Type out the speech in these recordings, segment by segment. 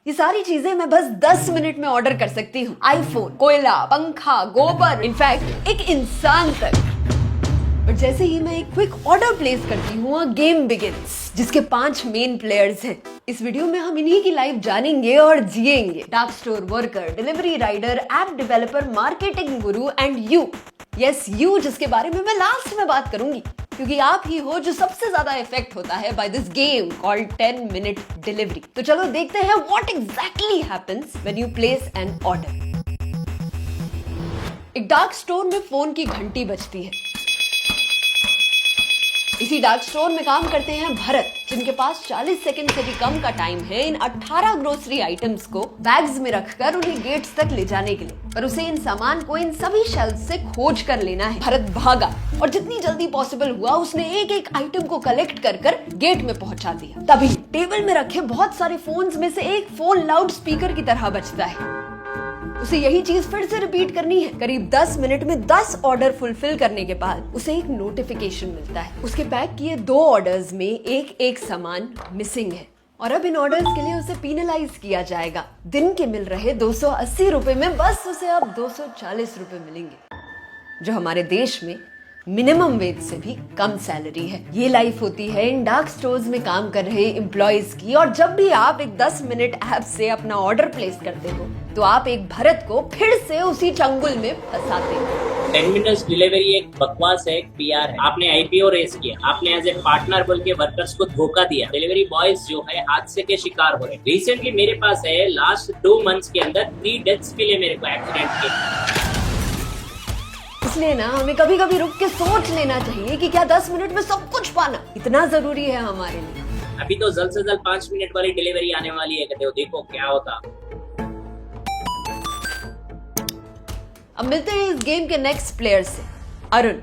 ये सारी चीजें मैं बस 10 मिनट में ऑर्डर कर सकती हूँ। आईफोन, कोयला, पंखा, गोबर, इनफैक्ट एक इंसान तक। और जैसे ही मैं एक क्विक ऑर्डर प्लेस करती हूँ, गेम बिगिंस, जिसके 5 मेन प्लेयर्स हैं। इस वीडियो में हम इन्हीं की लाइफ जानेंगे और जिएंगे। Dark store worker, delivery rider, app developer, marketing guru and you, yes you, जिसके बारे में मैं लास्ट में बात करूंगी, क्योंकि आप ही हो जो सबसे ज्यादा इफेक्ट होता है by this game called 10 minute delivery. तो चलो देखते हैं what exactly happens when you place an order. एक डार्क स्टोर में फोन की घंटी बजती है। इसी डार्क स्टोर में काम करते हैं भरत, जिनके पास 40 सेकंड से भी कम का टाइम है इन 18 ग्रोसरी आइटम्स को बैग्स में रखकर उन्हें गेट्स तक ले जाने के लिए। पर उसे इन सामान को इन सभी शेल्फ से खोज कर लेना है। भरत भागा और जितनी जल्दी पॉसिबल हुआ उसने एक एक आइटम को कलेक्ट कर कर गेट में पहुंचा दिया। तभी टेबल में रखे बहुत सारे फोन्स में से एक फोन लाउड स्पीकर की तरह बजता है। उसे यही चीज फिर से रिपीट करनी है। करीब 10 मिनट में 10 ऑर्डर फुलफिल करने के बाद उसे एक नोटिफिकेशन मिलता है। उसके पैक किए 2 ऑर्डर्स में एक सामान मिसिंग है और अब इन ऑर्डर्स के लिए उसे पीनलाइज किया जाएगा। दिन के मिल रहे 280 रुपए में बस उसे अब 240 रुपए मिलेंगे, जो हमारे देश में मिनिमम वेज से भी कम सैलरी है। ये लाइफ होती है इन डार्क स्टोर्स में काम कर रहे एम्प्लॉइज की। और जब भी आप एक 10 मिनट ऐप से अपना ऑर्डर प्लेस करते हो तो आप एक भरत को फिर से उसी चंगुल में फंसाते हो। 10 मिनट्स डिलीवरी एक बकवास है, एक पीआर है। आपने आईपीओ रेस किया, आपने एज ए पार्टनर बोल के वर्कर्स को धोखा दिया। डिलीवरी बॉयज जो है हादसे के शिकार हो रहे हैं। रिसेंटली मेरे पास है लास्ट 2 मंथ्स के अंदर 3 डेथ्स मिले मेरे को एक्सीडेंट के। इसलिए ना हमें कभी कभी रुक के सोच लेना चाहिए कि क्या 10 मिनट में सब कुछ पाना इतना जरूरी है हमारे लिए। अभी तो जल्द से जल्द 5 मिनट वाली डिलीवरी आने वाली है, कहते हो देखो क्या होता। अब मिलते हैं इस गेम के नेक्स्ट प्लेयर से, अरुण।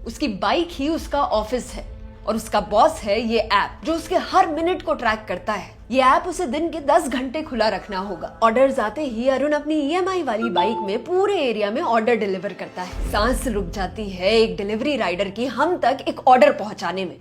उसकी बाइक ही उसका ऑफिस है और उसका बॉस है ये ऐप, जो उसके हर मिनट को ट्रैक करता है। ये ऐप उसे दिन के 10 घंटे खुला रखना होगा। ऑर्डर्स आते ही अरुण अपनी ईएमआई वाली बाइक में पूरे एरिया में ऑर्डर डिलीवर करता है। सांस रुक जाती है एक डिलीवरी राइडर की हम तक एक ऑर्डर पहुंचाने में।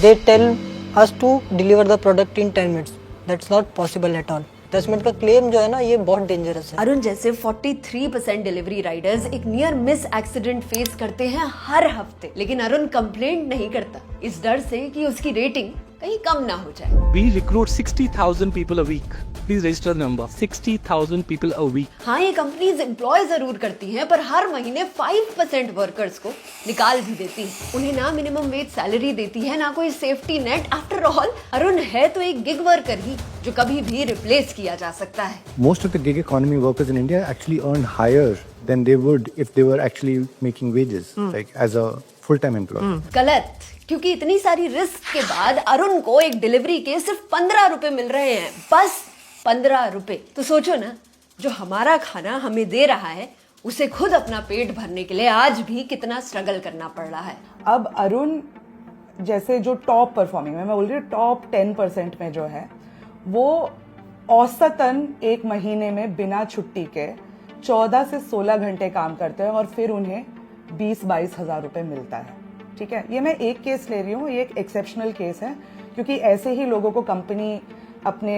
They tell us to deliver the product in 10 minutes. That's not possible at all. 10 minute का क्लेम जो है ना, ये बहुत डेंजरस है। अरुण जैसे 43% डिलीवरी राइडर्स एक नियर मिस एक्सीडेंट फेस करते हैं हर हफ्ते, लेकिन अरुण कंप्लेंट नहीं करता, इस डर से कि उसकी रेटिंग कहीं कम ना हो जाए। We recruit 60,000 people a week. Please register the number. 60,000 people a week. हाँ, ये कंपनीज एम्प्लॉय जरूर करती हैं, पर हर महीने 5% वर्कर्स को निकाल भी देती है। उन्हें ना मिनिमम वेज सैलरी देती है, ना कोई safety net. After all Arun है तो एक गिग वर्कर ही, जो कभी भी रिप्लेस किया जा सकता है। Most of the gig economy workers in India actually earn higher than they would if they were actually making wages, like as a full-time employee. गलत, क्योंकि इतनी सारी रिस्क के बाद अरुण को एक डिलीवरी के सिर्फ 15 रुपए मिल रहे हैं, बस 15 रुपए। तो सोचो ना, जो हमारा खाना हमें दे रहा है उसे खुद अपना पेट भरने के लिए आज भी कितना स्ट्रगल करना पड़ रहा है। अब अरुण जैसे जो टॉप परफॉर्मिंग में, मैं बोल रही हूँ टॉप 10% में जो है, वो औसतन एक महीने में बिना छुट्टी के 14 से 16 घंटे काम करते हैं और फिर उन्हें 20-22 हजार रुपए मिलता है। ठीक है, ये मैं एक केस ले रही हूँ, ये एक एक्सेप्शनल केस है, क्योंकि ऐसे ही लोगों को कंपनी अपने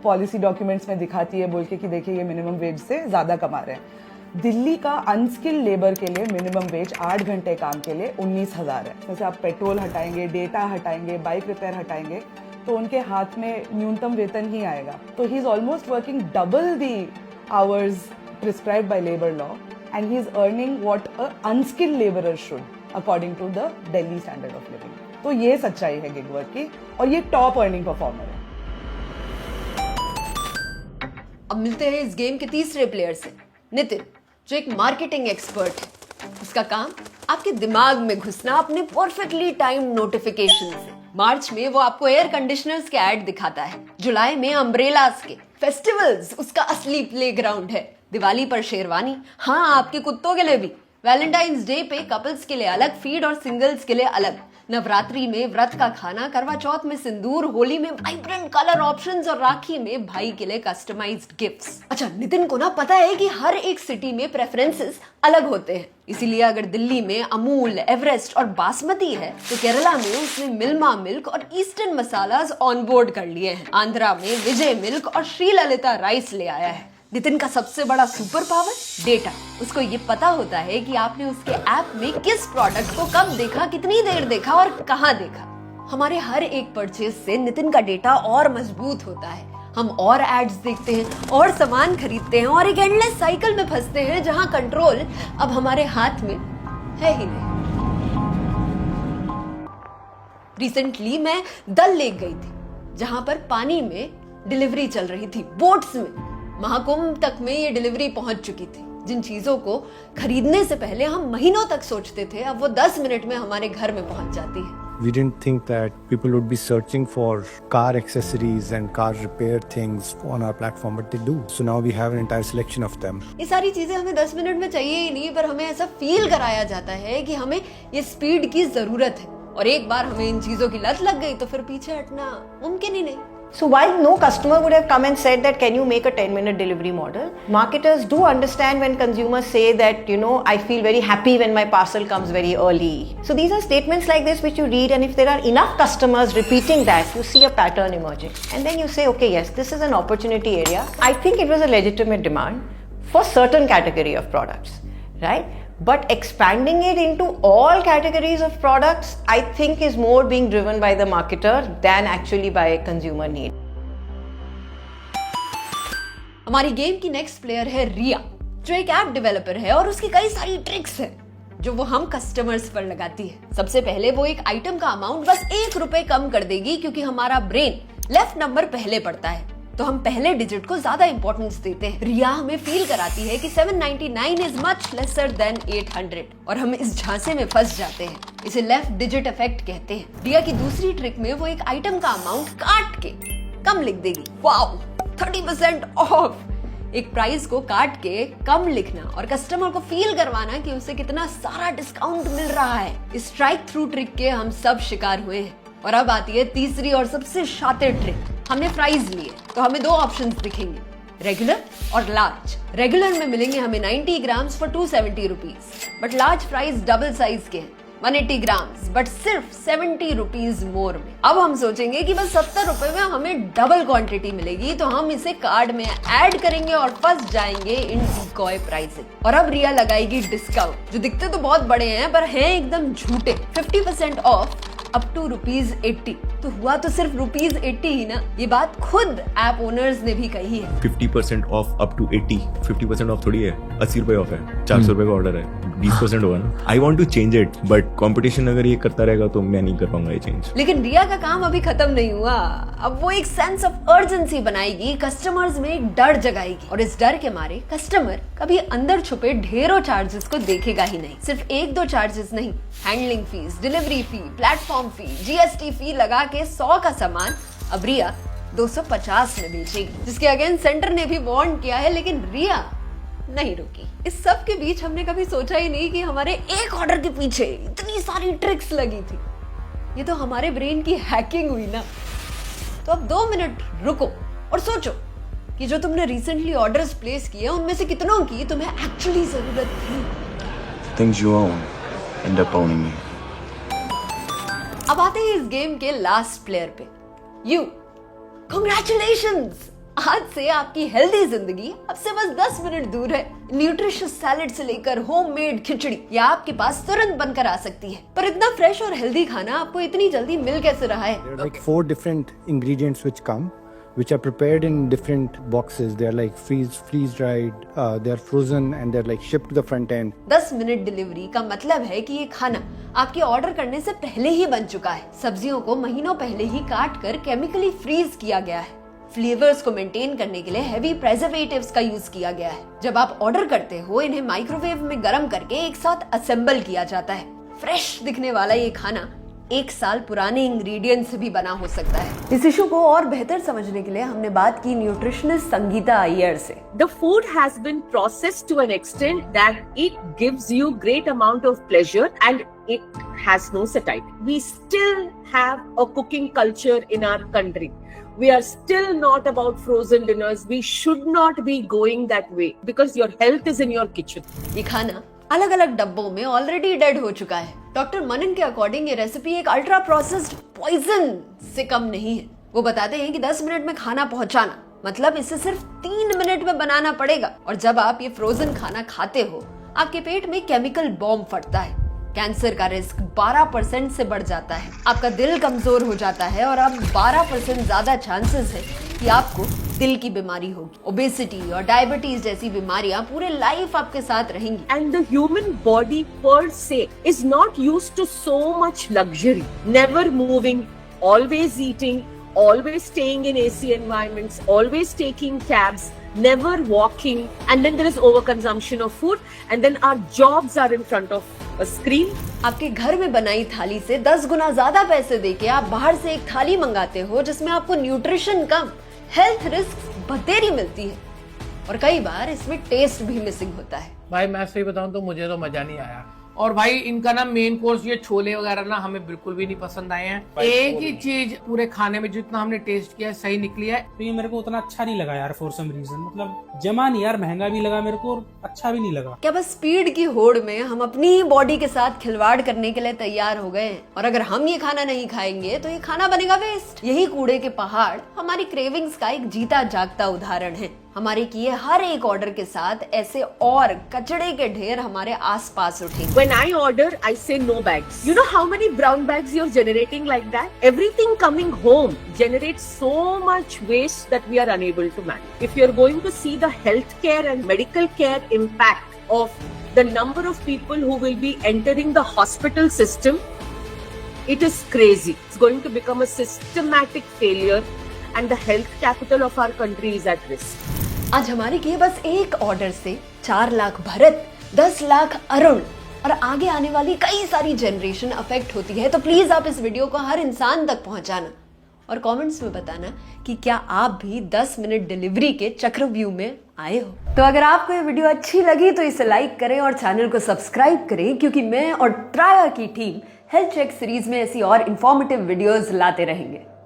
पॉलिसी डॉक्यूमेंट्स में दिखाती है बोल के कि देखिए ये मिनिमम वेज से ज्यादा कमा रहे हैं। दिल्ली का अनस्किल्ड लेबर के लिए मिनिमम वेज 8 घंटे काम के लिए 19,000 है। जैसे आप पेट्रोल हटाएंगे, डेटा हटाएंगे, बाइक रिपेयर हटाएंगे, तो उनके हाथ में न्यूनतम वेतन ही आएगा। तो he is almost working double the hours prescribed by labour law and he is earning what a unskilled labourer should according to the Delhi standard of living. तो ये सच्चाई है गिग वर्क की, और ये टॉप अर्निंग परफॉर्मर है। अब मिलते हैं इस गेम के तीसरे प्लेयर से, नितिन, जो एक मार्केटिंग एक्सपर्ट है। उसका काम आपके दिमाग में घुसना अपने परफेक्टली टाइम नोटिफिकेशन से। मार्च में वो आपको एयर कंडीशनर्स के ऐड दिखाता है, जुलाई में अम्ब्रेलास के, फेस्टिवल्स उसका असली प्लेग्राउंड है, दिवाली पर शेरवानी, हाँ आपके कुत्तों के लिए भी, वैलेंटाइंस डे पे कपल्स के लिए अलग फीड और सिंगल्स के लिए अलग, नवरात्रि में व्रत का खाना, करवा चौथ में सिंदूर, होली में वाइब्रेंट कलर ऑप्शंस और राखी में भाई के लिए कस्टमाइज्ड गिफ्ट्स। अच्छा, नितिन को ना पता है कि हर एक सिटी में प्रेफरेंसेस अलग होते हैं, इसीलिए अगर दिल्ली में अमूल, एवरेस्ट और बासमती है तो केरला में उसने मिल्मा मिल्क और ईस्टर्न मसालास ऑन बोर्ड कर लिए हैं। आंध्रा में विजय मिल्क और श्री ललिता राइस ले आया है। नितिन का सबसे बड़ा सुपर पावर डेटा। उसको ये पता होता है कि आपने उसके ऐप में किस प्रोडक्ट को कब देखा, कितनी देर देखा और कहां देखा। हमारे हर एक परचेज से नितिन का डेटा और मजबूत होता है। हम और एड्स देखते हैं और सामान खरीदते हैं और एक एंडलेस साइकिल में फंसते हैं जहां कंट्रोल अब हमारे हाथ में है ही नहीं। रिसेंटली मैं डल लेक गई थी, जहां पर पानी में डिलीवरी चल रही थी, बोट्स में। महाकुंभ तक में ये डिलीवरी पहुंच चुकी थी। जिन चीजों को खरीदने से पहले हम महीनों तक सोचते थे, अब वो 10 मिनट में हमारे घर में पहुंच जाती है। We didn't think that people would be searching for car accessories and car repair things on our platform, but they do. So now we have an entire selection of them. ये सारी चीजें हमें 10 मिनट में चाहिए ही नहीं, पर हमें ऐसा फील कराया जाता है कि हमें ये स्पीड की जरूरत है, और एक बार हमें इन चीजों की लत लग गई तो फिर पीछे हटना मुमकिन ही नहीं। So while no customer would have come and said that can you make a 10-minute delivery model, marketers do understand when consumers say that, I feel very happy when my parcel comes very early. So these are statements like this which you read, and if there are enough customers repeating that, you see a pattern emerging. And then you say, okay, yes, this is an opportunity area. I think it was a legitimate demand for certain category of products, right? But expanding it into all categories of products, I think is more being driven by the marketer than actually by consumer need. हमारी game की next player है रिया, जो एक app developer है और उसकी कई सारी ट्रिक्स है जो वो हम कस्टमर्स पर लगाती है। सबसे पहले वो एक आइटम का अमाउंट बस 1 रुपए कम कर देगी, क्योंकि हमारा ब्रेन लेफ्ट नंबर पहले पड़ता है, तो हम पहले डिजिट को ज्यादा इंपॉर्टेंस देते हैं। रिया हमें फील कराती है कि 799 इज मच लेसर देन 800, और हम इस झांसे में फंस जाते हैं। इसे लेफ्ट डिजिट इफेक्ट कहते हैं। रिया की दूसरी ट्रिक में वो एक आइटम का अमाउंट काट के कम लिख देगी। Wow, 30% of. एक प्राइस को काट के कम लिखना और कस्टमर को फील करवाना कि उसे कितना सारा डिस्काउंट मिल रहा है। इस स्ट्राइक थ्रू ट्रिक के हम सब शिकार हुए हैं। और अब आती है तीसरी और सबसे शातिर ट्रिक। हमने फ्राइज लिए तो हमें 2 ऑप्शंस दिखेंगे, रेगुलर और लार्ज। रेगुलर में मिलेंगे हमें 90 grams for 270 rupees, but large fries double size के हैं, 180 ग्राम्स, बट सिर्फ 70 रुपीज मोर में। अब हम सोचेंगे कि बस 70 रुपए में हमें डबल क्वांटिटी मिलेगी, तो हम इसे कार्ड में ऐड करेंगे और फंस जाएंगे इन डिकॉय प्राइसिंग। और अब रिया लगाएगी डिस्काउंट, जो दिखते तो बहुत बड़े हैं पर हैं एकदम झूठे। 50% ऑफ अप टू ₹80। तो हुआ तो सिर्फ ₹80 ही ना। ये बात खुद ऐप ओनर्स ने भी कही है। 50% ऑफ अप टू 80, 50% ऑफ थोड़ी है, 80 रुपए ऑफ है, 400 रुपए का ऑर्डर है, 20% होगा ना। I want to change it, but competition अगर ये करता रहेगा तो मैं नहीं कर पाऊंगा ये चेंज। लेकिन रिया का काम अभी खत्म नहीं हुआ। अब वो एक सेंस ऑफ अर्जेंसी बनाएगी, कस्टमर्स में एक डर जगाएगी, और इस डर के मारे कस्टमर कभी अंदर छुपे ढेरों चार्जेस को देखेगा ही नहीं। सिर्फ 1-2 चार्जेस नहीं, हैंडलिंग फीस, डिलीवरी फी, प्लेटफॉर्म फी, GST फी लगा के 100 का सामान अब रिया 250 में बेचेगी, जिसके अगेंस्ट सेंटर ने भी वार्न किया है, लेकिन रिया नहीं रुकी। इस सब के बीच हमने कभी सोचा ही नहीं कि हमारे एक ऑर्डर के पीछे इतनी सारी ट्रिक्स लगी थी। ये तो हमारे ब्रेन की हैकिंग हुई ना। तो अब 2 मिनट रुको और सोचो कि जो तुमने रिसेंटली ऑर्डर्स प्लेस किए उनमें से कितनों की तुम्हें एक्चुअली जरूरत थी। Things you own end up owning you. अब आते हैं इस गेम के लास्ट प्लेयर पे, यू। कांग्रेचुलेशंस! आज से आपकी हेल्दी जिंदगी अब से बस 10 मिनट दूर है। न्यूट्रिशियस सैलेड से लेकर होममेड खिचड़ी या आपके पास तुरंत बनकर आ सकती है। पर इतना फ्रेश और हेल्दी खाना आपको इतनी जल्दी मिल कैसे रहा है? There are like 4 different ingredients which come, which are prepared in different boxes. They are like freeze dried, they are frozen, and they're like shipped to the front end. 10 minute delivery का मतलब है कि ये खाना आपके order करने से पहले ही बन चुका है। सब्जियों को महीनों पहले ही काट कर केमिकली फ्रीज किया गया है। फ्लेवर्स को मेंटेन करने के लिए हेवी प्रेजर्वेटिव्स का यूज किया गया है। जब आप ऑर्डर करते हो, इन्हें माइक्रोवेव में गर्म करके एक साथ असेंबल किया जाता है। फ्रेश दिखने वाला ये खाना 1 साल पुराने इंग्रेडिएंट से भी बना हो सकता है। इस इशू को और बेहतर समझने के लिए हमने बात की न्यूट्रिशनिस्ट संगीता अय्यर से। The food has been processed to an extent that it gives you great amount of pleasure and it has no satiety. We still have a cooking culture in our country. We are still not about frozen dinners. We should not be going that way because your health is in your kitchen. ये खाना अलग अलग डब्बों में already dead हो चुका है। Doctor मनन के अकॉर्डिंग ये रेसिपी एक अल्ट्रा प्रोसेस्ड पॉइजन से कम नहीं है। वो बताते हैं कि 10 मिनट में खाना पहुंचाना मतलब इसे सिर्फ 3 मिनट में बनाना पड़ेगा। और जब आप ये फ्रोजन खाना खाते हो आपके पेट में केमिकल बॉम्ब फटता है, कैंसर का रिस्क 12% से बढ़ जाता है, आपका दिल कमजोर हो जाता है और अब 12% ज्यादा चांसेस है कि आपको दिल की बीमारी होगी। ओबेसिटी और डायबिटीज जैसी बीमारियां पूरे लाइफ आपके साथ रहेंगी। And the human body per se is not used to so much luxury. Never moving, always eating, always staying in AC environments, always taking cabs, never walking, and then there is overconsumption of food, and then our jobs are in front of a screen. आपके घर में बनाई थाली से 10 गुना ज्यादा पैसे देके आप बाहर से एक थाली मंगाते हो जिसमें आपको न्यूट्रिशन कम, हेल्थ रिस्क बतेरी मिलती है और कई बार इसमें टेस्ट भी मिसिंग होता है। भाई मैं सही बताऊं तो मुझे तो मजा नहीं आया। और भाई इनका ना मेन कोर्स ये छोले वगैरह ना हमें बिल्कुल भी नहीं पसंद आए हैं। एक ही चीज पूरे खाने में जितना हमने टेस्ट किया सही निकली है। तो ये मेरे को उतना अच्छा नहीं लगा यार फॉर सम रीजन, मतलब जमा नहीं यार, महंगा भी लगा मेरे को और अच्छा भी नहीं लगा। क्या बस स्पीड की होड़ में हम अपनी बॉडी के साथ खिलवाड़ करने के लिए तैयार हो गए हैं और अगर हम ये खाना नहीं खाएंगे तो ये खाना बनेगा वेस्ट। यही कूड़े के पहाड़ हमारी क्रेविंग्स का एक जीता जागता उदाहरण है। हमारे किए हर एक ऑर्डर के साथ ऐसे और कचड़े के ढेर हमारे आसपास उठेंगे। When I order, I say no bags. You know how many brown bags you're generating like that? Everything coming home generates so much waste that we are unable to manage. If you're going to see the healthcare and medical care impact of the number of people who will be entering the hospital system, it is crazy. It's going to become a systematic failure and the health capital of our country is at risk. आज हमारे किए बस एक order से 4 लाख भरत, 10 लाख अरुण और आगे आने वाली कई सारी जनरेशन अफेक्ट होती है। तो प्लीज आप इस वीडियो को हर इंसान तक पहुंचाना और कमेंट्स में बताना कि क्या आप भी 10 मिनट डिलीवरी के चक्रव्यूह में आए हो। तो अगर आपको ये वीडियो अच्छी लगी तो इसे लाइक करें और चैनल को सब्सक्राइब करें क्योंकि मैं और ट्राया की टीम हेल्थ चेक सीरीज में ऐसी और इंफॉर्मेटिव वीडियोस लाते रहेंगे।